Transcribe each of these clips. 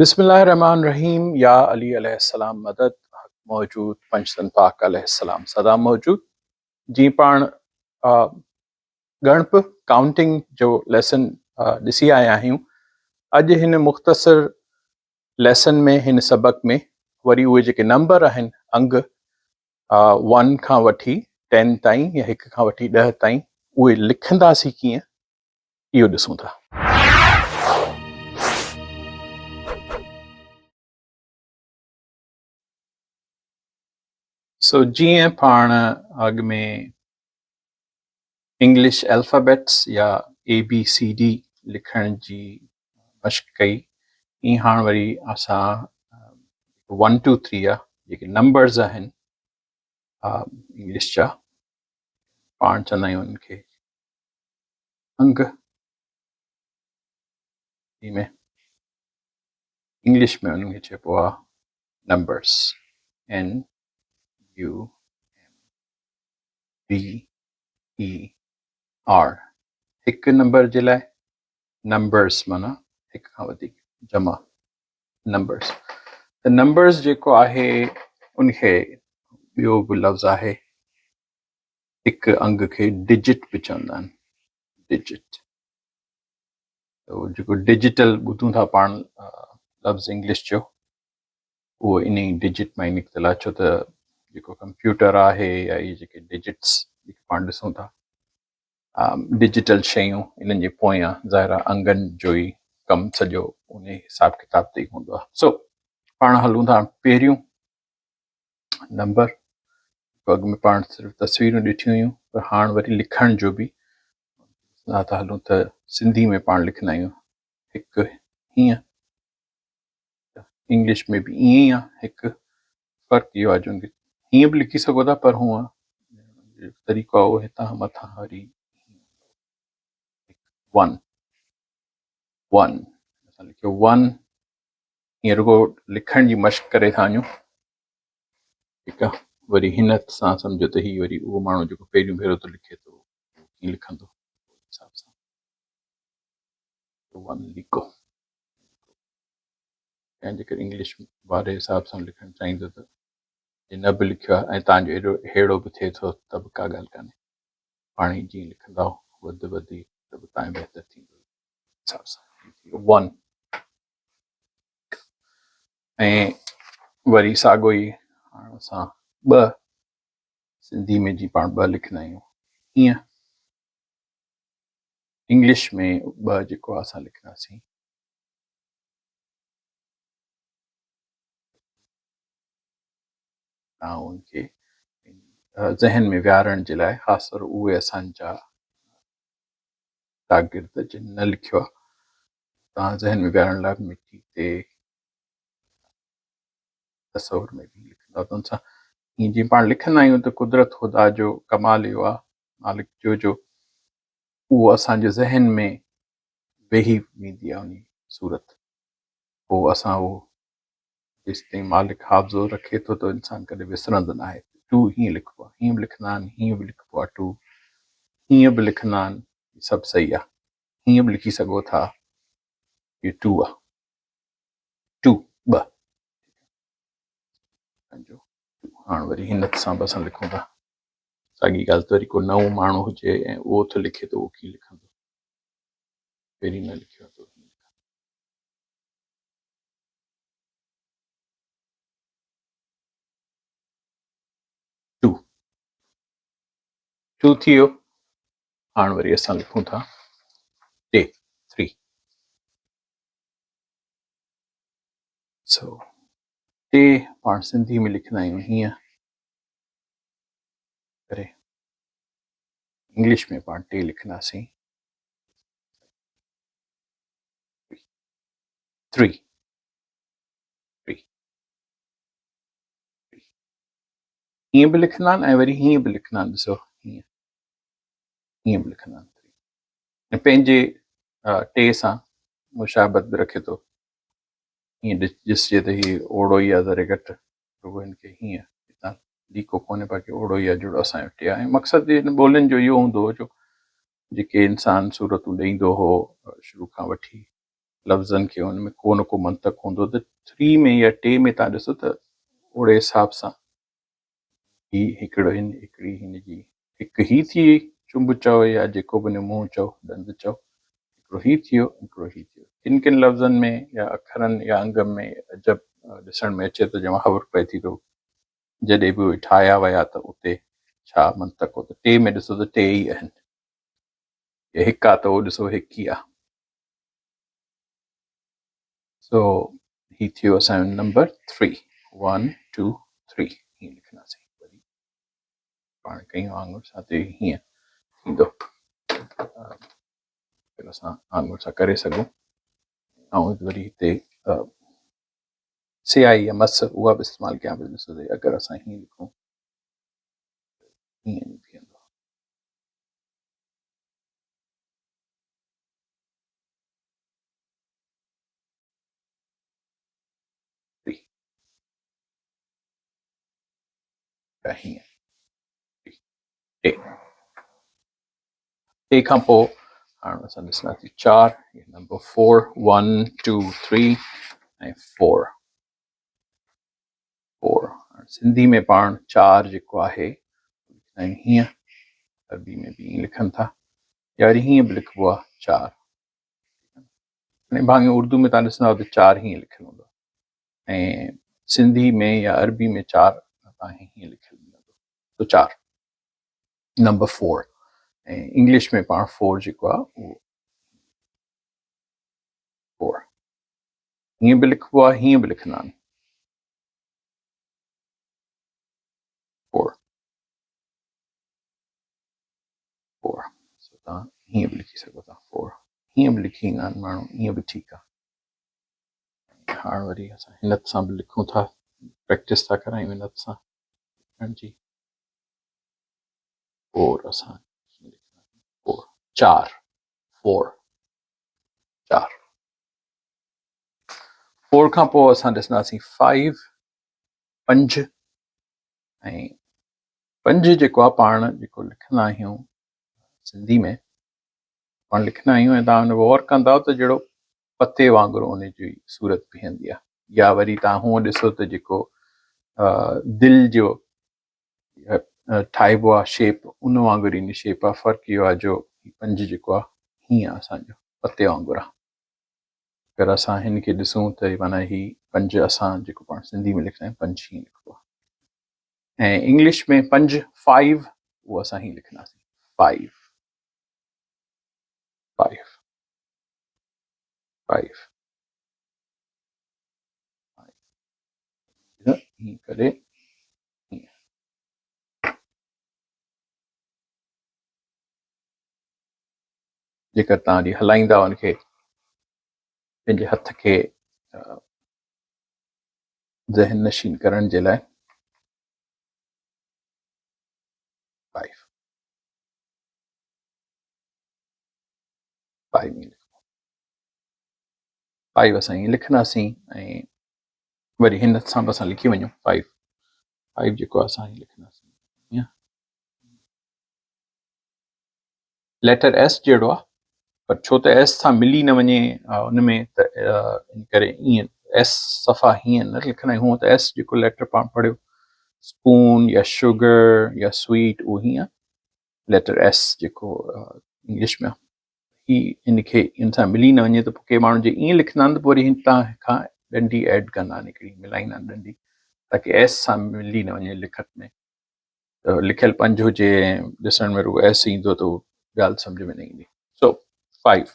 बिस्मिल्लाहिर्रहमानिर्रहीम। या अली अलैहिस्सलाम मदद मौजूद पंचतन पाक अलैहिस्सलाम सदा मौजूद। जी पाण गणप काउंटिंग जो लेसन ॾिसी आया आहियूं। अॼु हिन मुख़्तसर लेसन में हिन सबक में वरी उहे जेके नंबर आहिनि अंग 1 खां वठी 10 ताईं या 1 खां वठी 10 ताईं उहे लिखंदासीं कीअं इहो ॾिसूं था। जीअं पाण अॻ में इंग्लिश अल्फ़ाबेट्स या ABCD लिखण जी मश्क कई, ईअं हाणे वरी असां 1 2 3 जा जेके नंबर्स आहिनि इंग्लिश जा, पाण चवंदा आहियूं उनखे अंग। में इंग्लिश में उनखे चइबो आहे नंबर्स, NUMBER। हिकु नंबर जे लाइ नंबर्स माना हिकु खां वधीक जमा नंबर्स। त नंबर्स जेको आहे उनखे ॿियो बि लफ़्ज़ आहे, हिकु अंग खे डिजिट बि चवंदा आहिनि, डिजिट। जेको डिजिटल ॿुधूं था पाण लफ़्ज़ इंग्लिश जो, उहो इन ई डिजिट मां ई निकितल आहे। छो त जेको कंप्यूटर आहे या इहे जेके डिजिट्स जेके पाण ॾिसूं था, डिजिटल शयूं, इन्हनि जे पोयां ज़ाहिर आहे अंगनि जो ई कमु सॼो उन हिसाब किताब ते ई हूंदो आहे। पाण हलूं था पहिरियों नंबर। अॻ में पाण सिर्फ़ु तस्वीरूं ॾिठियूं हुयूं, पर हाणे वरी लिखण जो बि था हलूं। त सिंधी में पाण लिखंदा आहियूं हिकु हीअं, इंग्लिश में बि ईअं ई आहे। हिकु फ़र्क़ु इहो आहे जो हीअं बि लिखी सघो था, पर हूअं तरीक़ो आहे उहो हितां मथां वरी 1 1 असां लिखियो 1। हीअं रुगो लिखण जी मश्क करे था वञूं, ठीकु आहे। वरी हिन सां सम्झो त हीअ वरी उहो माण्हू जेको पहिरियों भेरो थो लिखे थो कीअं लिखंदो हिसाब सां 1 लिखो। ऐं जेकर इंग्लिश वारे हिसाब सां लिखणु चाहींदो त न बि लिखियो आहे ऐं तव्हांजो अहिड़ो बि थिए थो त बि का ॻाल्हि कान्हे, पाण ई जीअं लिखंदा वधि वधीक त बि तव्हांजो बहितर थींदो हिसाब सां 1। ऐं वरी साॻियो ई हाणे असां 2 सिंधी में जी पाण 2 लिखंदा आहियूं हीअं। इंग्लिश में 2 जेको आहे असां लिखंदासीं ऐं उनखे ज़हन में विहारण जे लाइ ख़ासि तौर उहे असांजा शागिर्द जिन न लिखियो आहे, तव्हां ज़हन में विहारण लाइ मिटी ते तसवर में बि लिखंदा। त उन सां हीअं जीअं पाण लिखंदा आहियूं त कुदरत ख़ुदा जो कमाल इहो आहे, मालिक जो उहो असांजे ज़हन में वेही वेंदी आहे उन सूरत। पोइ असां उहो जेसि ताईं मालिक हाफ़्ज़ो रखे थो त इंसानु कॾहिं विसरंदो न आहे। 2 हीअं लिखिबो आहे, हीअं बि लिखंदा आहिनि, हीअं बि लिखिबो आहे 2, हीअं बि लिखंदा आहिनि, सभु सही आहे। हीअं बि लिखी सघो था, इहो 2 आहे, 2 2। हाणे वरी हिन सां बि असां लिखूं था। साॻी ॻाल्हि त वरी को नओं माण्हू हुजे ऐं उहो थो लिखे त उहो कीअं लिखंदो, पहिरीं न लिखियो आहे। 2 थी वियो। हाणे वरी असां लिखूं था 3। टे पाण सिंधी में लिखंदा आहियूं हीअं करे, इंग्लिश में पाण 3 लिखंदासीं 3। हीअं बि लिखंदा आहिनि ऐं वरी हीअं बि लिखंदा आहिनि, ॾिसो हीअं बि लिखंदा आहिनि ऐं पंहिंजे 3 सां मुशाबत बि रखे थो। हीअं ॾिसजे त हीअ ओड़ो ई आहे, ज़रे घटि रुगो हिनखे हीअं हितां लीको कोन्हे, बाक़ी ओड़ो ई आहे जहिड़ो असांजो 3 आहे। ऐं मक़सदु हिन ॿोलियुनि जो इहो हूंदो हो जो जेके इंसानु सूरतूं ॾेईंदो हो शुरू खां वठी लफ़्ज़नि खे हुन में को न को मंतक हूंदो त 3 में या 2 में तव्हां ॾिसो त ओड़े हिसाब सां ही हिकिड़ो हिन हिकिड़ी हिन जी हिकु ही थी चुंब चओ या जेको बि मुंहुं चओ ॾंद चओ हिकिड़ो ही थियो हिकिड़ो ही थियो किन किन लफ़्ज़नि में या अखरनि या अंग में अजब ॾिसण में अचे थो जंहिंमां ख़बर पए थी थो जॾहिं बि उहे ठाहिया विया त उते छा मंतक हो त 2 में ॾिसो त 2 ई आहिनि या हिकु आहे त उहो ॾिसो हिकु ई आहे सो ही थियो असांजो नंबर 3 1 2 3 हीअं लिखंदासीं वरी पाण कयूं आङुर सां ते हीअं थींदो असां आङुर सां करे सघूं ऐं वरी हिते सियाही या मस उहा बि इस्तेमालु कयां पियो ॾिसो त अगरि असां हीअं लिखूं हीअं थींदो हीअं टे खां पोइ हाणे असां ॾिसंदासीं 4 नंबर 4 1 2 3 ऐं 4 सिंधी में पाण 4 जेको आहे हीअं अरबी में बि ईअं लिखनि था या वरी हीअं बि लिखिबो आहे 4 भाङे उर्दू में तव्हां ॾिसंदव त 4 हीअं लिखियलु हूंदो ऐं सिंधी में या अरबी में 4 तव्हांखे हीअं लिखियलु मिलंदो त 4 नंबर 4 ऐं इंग्लिश में पाण 4 जेको आहे उहो 4 हीअं बि लिखिबो आहे हीअं बि लिखंदा आहिनि 4 तव्हां हीअं बि लिखी सघो था 4 हीअं बि लिखी ईंदा आहिनि माण्हू ईअं बि ठीकु आहे हाणे वरी असां हिन सां बि लिखूं था प्रैक्टिस था करायूं हिन सां लिखण जी 4 असां 4 4 खां पोइ असां ॾिसंदासीं 5 5 ऐं 5 जेको आहे पाण जेको लिखंदा आहियूं सिंधी में पाण लिखंदा आहियूं ऐं तव्हां हुन गौर कंदव त जहिड़ो पते वांगुरु उन जी सूरत बीहंदी आहे या वरी तव्हां हूअं ॾिसो त जेको दिलि जो ठाहिबो आहे शेप उन वांगुरु ईंदी शेप आहे फ़र्क़ु इहो आहे जो 5 जेको आहे हीअं असांजो पते वांगुरु आहे अगरि असां हिन खे ॾिसूं त माना ही 5 असां जेको पाण सिंधी में लिखंदा आहियूं 5 हीअं लिखिबो आहे ऐं इंग्लिश में 5 5 उहो असां हीअं लिखंदासीं 5 हीअं करे जेकर तव्हां वरी हलाईंदा हुनखे पंहिंजे हथ खे ज़हन नशीन करण जे लाइ 5 असां ईअं लिखंदासीं ऐं वरी हिन सां बि असां लिखी वञूं 5 जेको आहे असां हीअं लिखंदासीं ईअं लेटर एस जहिड़ो आहे पर छो त एस सां मिली न वञे उन में त इन करे ईअं एस सफ़ा हीअं न लिखंदा आहियूं हूअं त एस जेको लेटर पाण पढ़ियो स्पून या शुगर या स्वीट उहो हीअं लेटर एस जेको इंग्लिश में ही इनखे इन सां मिली न वञे त पोइ के माण्हू जे ईअं लिखंदा आहिनि त पोइ वरी हितां खां ॾंडी एड कंदा आहिनि हिकिड़ी मिलाईंदा आहिनि ॾंडी ताकी एस सां मिली न वञे लिखत में त लिखियलु 5 हुजे ऐं ॾिसण में रुॻो एस ईंदो त उहो ॻाल्हि सम्झ में न ईंदी सो 5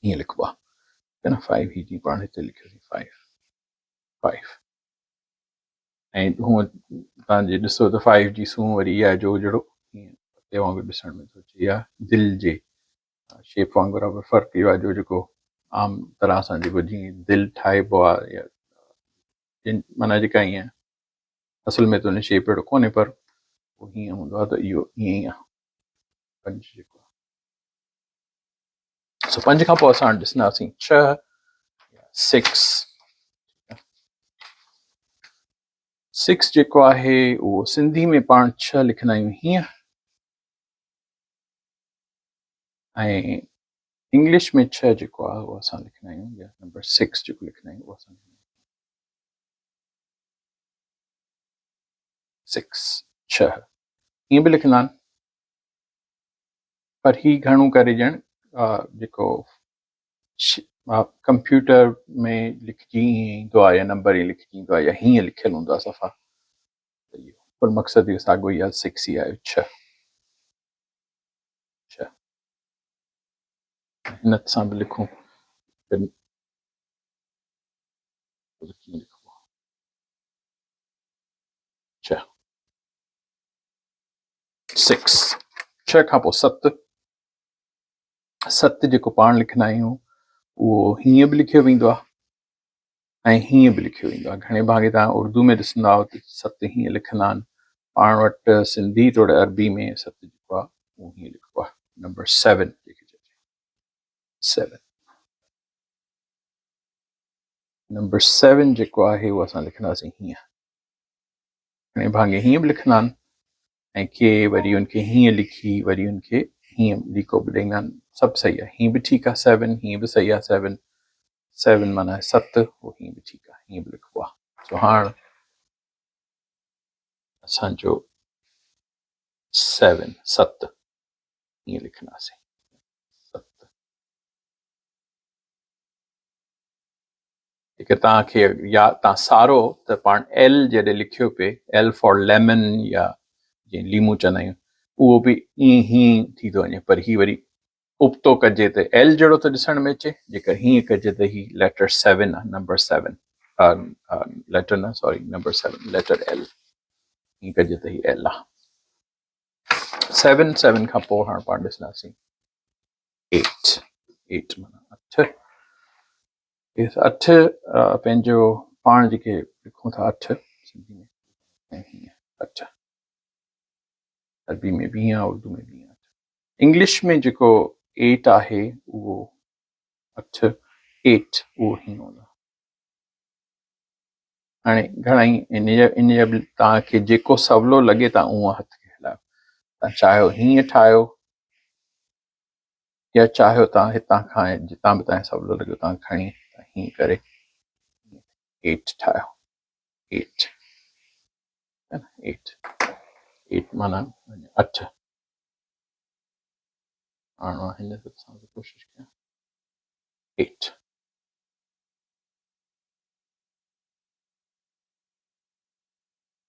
हीअं लिखिबो आहे न 5 ही जीअं पाण हिते लिखियोसीं 5 ऐं हूअं तव्हांजे ॾिसो त 5 जी सूंहुं वरी इहा जो जहिड़ो हीअं पते वांगुरु ॾिसण में थो अचे या दिलि जे शेप वांगुरु आहे पर फ़र्क़ु इहो आहे जो जेको आम तरह सां जेको जीअं दिलि ठाहिबो आहे या माना जेका ईअं असल में त हुन शेप अहिड़ो कोन्हे पर उहो हीअं हूंदो आहे त इहो ईअं ई आहे 5 जेको आहे 5 खां पोइ असां ॾिसंदासीं 6 6 जेको आहे उहो सिंधी में पाण 6 लिखंदा आहियूं हीअं ऐं इंग्लिश में 6 जेको आहे उहो असां लिखंदा आहियूं, या नंबर 6 जेको लिखंदा आहियूं उहो असां 6 6 ईअं बि लिखंदा आहिनि, पर ही घणो करे ॼण जेको कंप्यूटर में लिखजी ईअं ईंदो आहे, या नंबर ईअं लिखजी ईंदो आहे, या हीअं लिखियलु हूंदो आहे सफ़ा, पर मक़सदु इहो साॻियो ई आहे, 6 ई आहे, 6 6 हिन सां बि लिखूं कीअं लिखबो 6 6 6 खां पोइ 7 7 जेको पाण लिखंदा आहियूं उहो हीअं बि लिखियो वेंदो आहे ऐं हीअं बि लिखियो वेंदो आहे। घणे भाङे तव्हां उर्दू में ॾिसंदा त 7 हीअं लिखंदा आहिनि, पाण वटि सिंधी तोड़ अरबी में 7 जेको आहे उहो हीअं लिखबो आहे, नंबर 7 जेके चइजे 7 नंबर 7 जेको आहे उहो असां लिखंदासीं हीअं, घणे भाङे हीअं बि लिखंदा आहिनि ऐं के वरी उनखे हीअं लिखी वरी उनखे हीअं लीको बि ॾींदा आहिनि, सभु सही आहे, हीअं बि ठीकु आहे, 7 हीअं बि सही आहे, 7 7 माना 7 उहो हीअं बि ठीकु आहे, हीअं बि लिखबो आहे। सो हाणे असांजो 7 हीअं लिखंदासीं 7। हिकु तव्हांखे या तव्हां सारो त पाण एल जॾहिं लिखियो पिए, एल फॉर लेमन या जीअं लीमू चवंदा आहियूं, उहो बि ईअं हीअं थी थो वञे, पर हीअ वरी उबतो कजे त एल जहिड़ो थो ॾिसण में अचे, जेकर हीअं कजे त ही लेटर 7 आहे, नंबर 7 लेटर न सॉरी नंबर 7 लेटर एल, हीअं कजे त ही एल आहे। 7 7 खां पोइ हाणे पाण ॾिसंदासीं 8 8 माना 8 8 पंहिंजो पाण जेके लिखूं था 8 सिंधी में ऐं हीअं 8 अरबी में बि हीअं आहे, उर्दू में बि हीअं। इंग्लिश में जेको 8 आहे उहो 8 8 उहो हीअं हूंदो। हाणे घणेई इन जा बि तव्हांखे जेको सवलो लॻे तव्हां उहो हथ खे हलायो, तव्हां चाहियो हीअं ठाहियो या चाहियो तव्हां हितां खां जितां बि तव्हांखे सवलो लॻे तव्हां खणी हीअं करे 8 ठाहियो, 8 8 8 माना 8। हाणे हिन सां कोशिशि कयां 8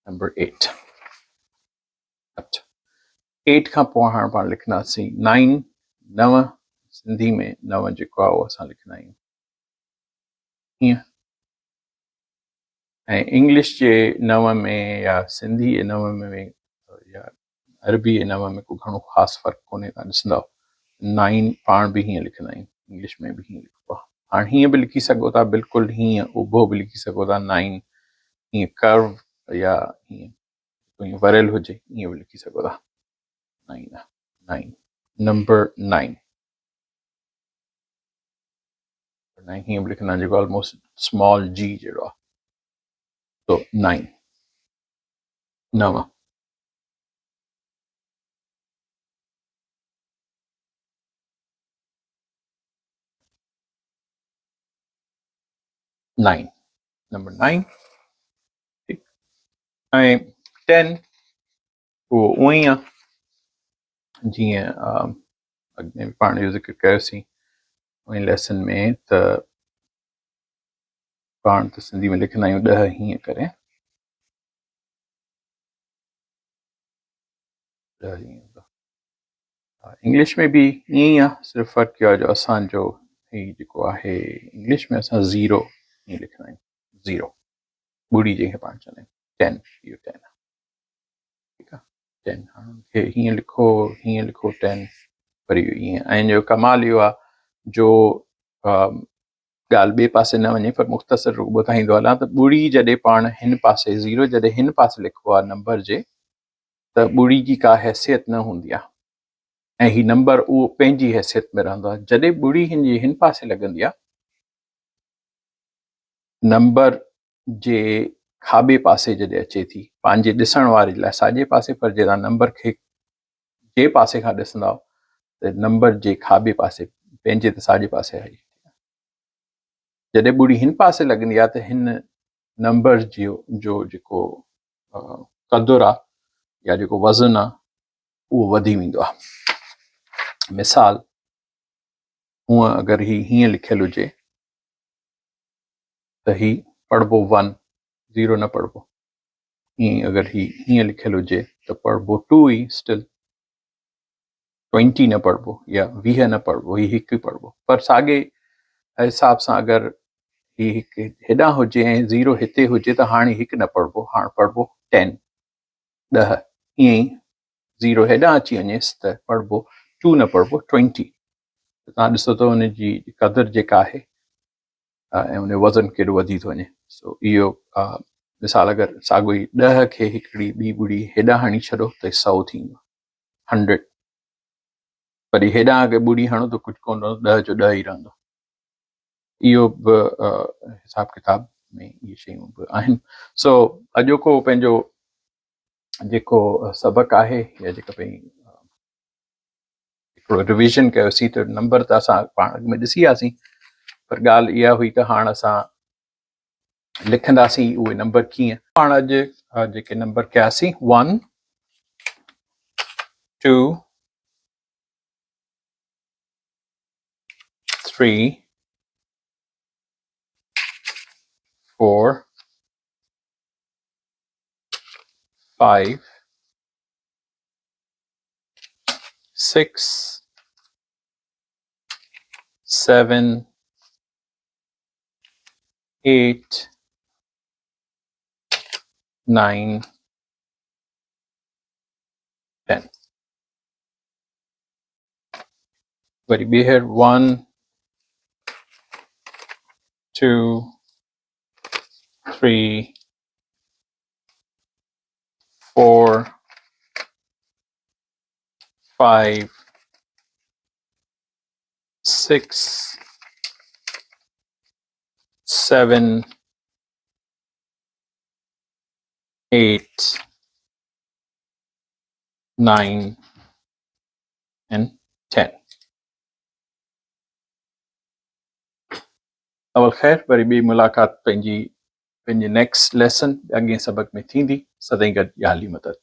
नंबर 8 8 8 खां पोइ हाणे पाण लिखंदासीं 9 9 सिंधी में 9 जेको आहे उहो असां लिखंदा आहियूं हीअं, ऐं इंग्लिश जे 9 में या सिंधी जे 9 में या अरबी जे 9 में को घणो ख़ासि फ़र्क़ु कोन्हे, तव्हां ॾिसंदव 9 पाण बि हीअं लिखंदा आहियूं, इंग्लिश में बि हीअं लिखबो आहे। हाणे हीअं बि लिखी सघो था, बिल्कुलु हीअं उभो बि लिखी सघो था 9, हीअं कर्व या हीअं वरियल हुजे ईअं बि लिखी सघो था 9 9 नंबर 9 हीअं बि लिखंदा जेको ऑलमोस्ट स्मॉल जी जहिड़ो आहे, तो 9 9 9 नंबर 9 ऐं 10 उहो उअं ई आहे जीअं अॻिमें पाण जो ज़िक्र कयोसीं उन लेसन में, त पाण त सिंधी में लिखंदा आहियूं 10 हीअं करे 10 हीअं। इंग्लिश में बि ईअं ई आहे, सिर्फ़ु फ़र्क़ु इहो आहे जो असांजो ही जेको आहे इंग्लिश में असां 0 हीअं लिखंदा आहियूं, 0 ॿुड़ी जंहिंखे पाण चवंदा आहियूं 10 इहो 10 आहे, ठीकु आहे 10 हाणे हीअं लिखो 10 वरी ईअं। ऐं जो कमाल इहो आहे जो ॻाल्हि ॿिए पासे न वञे, पर मुख़्तसर ॿुधाईंदो हलां त ॿुड़ी जॾहिं पाण हिन पासे 0 जॾहिं हिन पासे लिखिबो आहे नंबर जे, त ॿुड़ी जी का हैसियत न हूंदी आहे ऐं ही नंबर उहो पंहिंजी हैसियत में रहंदो आहे। जॾहिं ॿुड़ी हिन पासे लॻंदी आहे, नंबर जे खाॿे पासे जॾहिं अचे थी पंहिंजे ॾिसण वारे लाइ साॼे पासे, पर जॾहिं नंबर खे जे पासे खां ॾिसंदा त नंबर जे खाॿे पासे पंहिंजे त साॼे पासे आई। जॾहिं ॿुड़ी हिन पासे लॻंदी आहे त हिन नंबर जो जेको क़दुरु आहे या जेको वज़न आहे उहो वधी वेंदो आहे। मिसाल, हूअं अगरि हीअं लिखियलु हुजे त ही पढ़बो 1, 0 न पढ़बो। हीअं अगरि हीअं लिखियलु हुजे त पढ़बो 2 ई स्टिल, 20 न पढ़बो या 20 न पढ़बो, ही हिकु ई पढ़बो। पर साॻे हिसाब सां अगरि ही हिकु हेॾां हुजे ऐं 0 हिते हुजे त हाणे हिकु न पढ़बो, हाणे पढ़बो 10, 10। ईअं ई 0 हेॾां अची वञेसि त पढ़बो 2 न पढ़बो 20। तव्हां ॾिसो त हुनजी क़दुरु जेका आहे ऐं उन वज़न केॾो वधी थो वञे। सो इहो मिसाल अगरि साॻियो ई 10 खे हिकिड़ी ॿी ॿुड़ी हेॾां हणी छॾो त 100 थींदो, 100। पर हेॾां अगरि ॿुड़ी हणो त कुझु कोन रहंदो, 10 जो 10 ई रहंदो। इहो बि हिसाब किताब में इहे शयूं बि आहिनि। सो अॼोको पंहिंजो जेको सबक़ु आहे या जेका पंहिंजी हिकिड़ो रिविज़न कयोसीं त नंबर त असां पाण अॻ में ॾिसी वियासीं, पर ॻाल्हि इहा हुई त हाणे असां लिखंदासीं उहे नंबर कीअं। पाण अॼु जेके नंबर कयासीं 1, 2, 3, 4, 5, 6, 7, 8, 9, 10. वरी ॿीहर 1, 2, 3, 4, 5, 6, 7, 8, 9 and 10. अवल ख़ैर, वरी ॿी मुलाक़ात पंहिंजे नेक्स्ट लेसन अॻे सबक़ में थींदी। सदाईं गॾु या हली मदद।